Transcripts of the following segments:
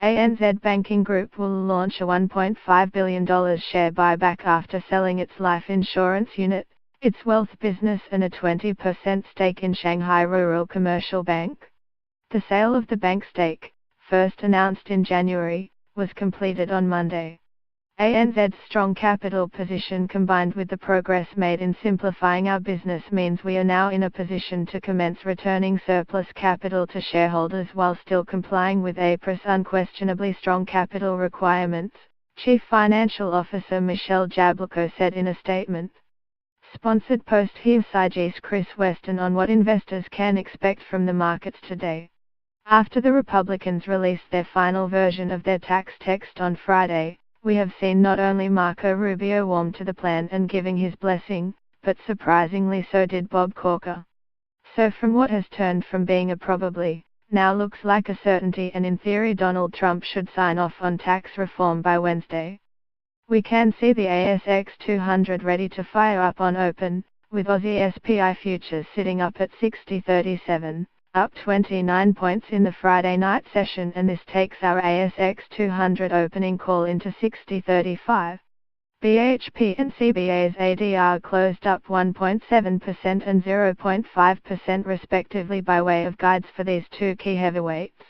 ANZ Banking Group will launch a $1.5 billion share buyback after selling its life insurance unit, its wealth business and a 20% stake in Shanghai Rural Commercial Bank. The sale of the bank stake, first announced in January, was completed on Monday. ANZ's strong capital position combined with the progress made in simplifying our business means we are now in a position to commence returning surplus capital to shareholders while still complying with APRA's unquestionably strong capital requirements, Chief Financial Officer Michelle Jablko said in a statement. Sponsored post here CIG's Chris Weston on what investors can expect from the markets today. After the Republicans released their final version of their tax text on Friday, we have seen not only Marco Rubio warm to the plan and giving his blessing, but surprisingly so did Bob Corker. So from what has turned from being a probably, now looks like a certainty, and in theory Donald Trump should sign off on tax reform by Wednesday. We can see the ASX 200 ready to fire up on open, with Aussie SPI futures sitting up at 60.37. Up 29 points in the Friday night session, and this takes our ASX 200 opening call into 60.35. BHP and CBA's ADR closed up 1.7% and 0.5% respectively by way of guides for these two key heavyweights.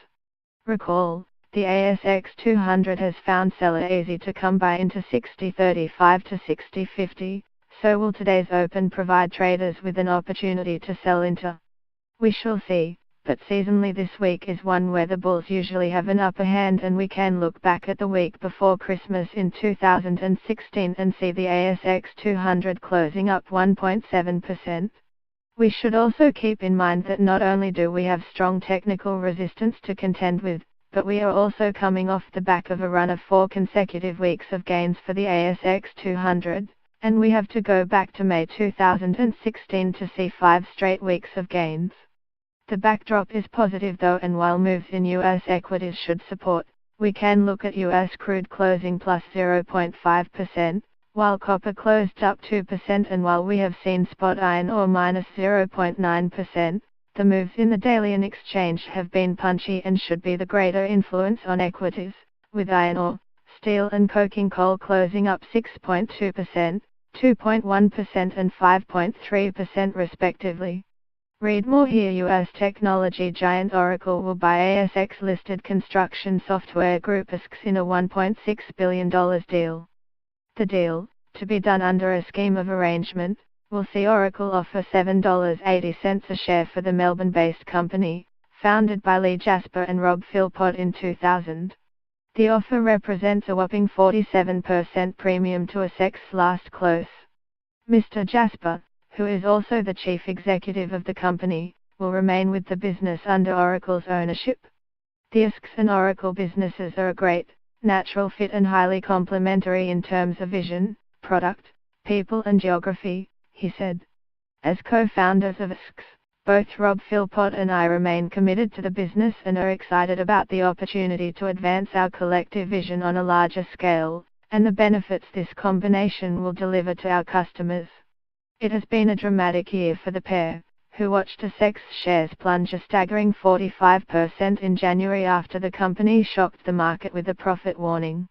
Recall, the ASX 200 has found seller easy to come by into 60.35 to 60.50, so will today's open provide traders with an opportunity to sell into. We shall see, but seasonally this week is one where the bulls usually have an upper hand, and we can look back at the week before Christmas in 2016 and see the ASX 200 closing up 1.7%. We should also keep in mind that not only do we have strong technical resistance to contend with, but we are also coming off the back of a run of 4 consecutive weeks of gains for the ASX 200. And we have to go back to May 2016 to see 5 straight weeks of gains. The backdrop is positive though, and while moves in US equities should support, we can look at US crude closing plus 0.5%, while copper closed up 2%, and while we have seen spot iron ore minus 0.9%, the moves in the daily and exchange have been punchy and should be the greater influence on equities, with iron ore, steel and coking coal closing up 6.2%, 2.1% and 5.3% respectively. Read more here. US technology giant Oracle will buy ASX-listed construction software group ASX in a $1.6 billion deal. The deal, to be done under a scheme of arrangement, will see Oracle offer $7.80 a share for the Melbourne-based company, founded by Lee Jasper and Rob Philpott in 2000. The offer represents a whopping 47% premium to ASX's last close. Mr. Jasper, who is also the chief executive of the company, will remain with the business under Oracle's ownership. The ASX and Oracle businesses are a great, natural fit and highly complementary in terms of vision, product, people and geography, he said. As co-founders of ASX, both Rob Philpott and I remain committed to the business and are excited about the opportunity to advance our collective vision on a larger scale, and the benefits this combination will deliver to our customers. It has been a dramatic year for the pair, who watched ASX shares plunge a staggering 45% in January after the company shocked the market with a profit warning.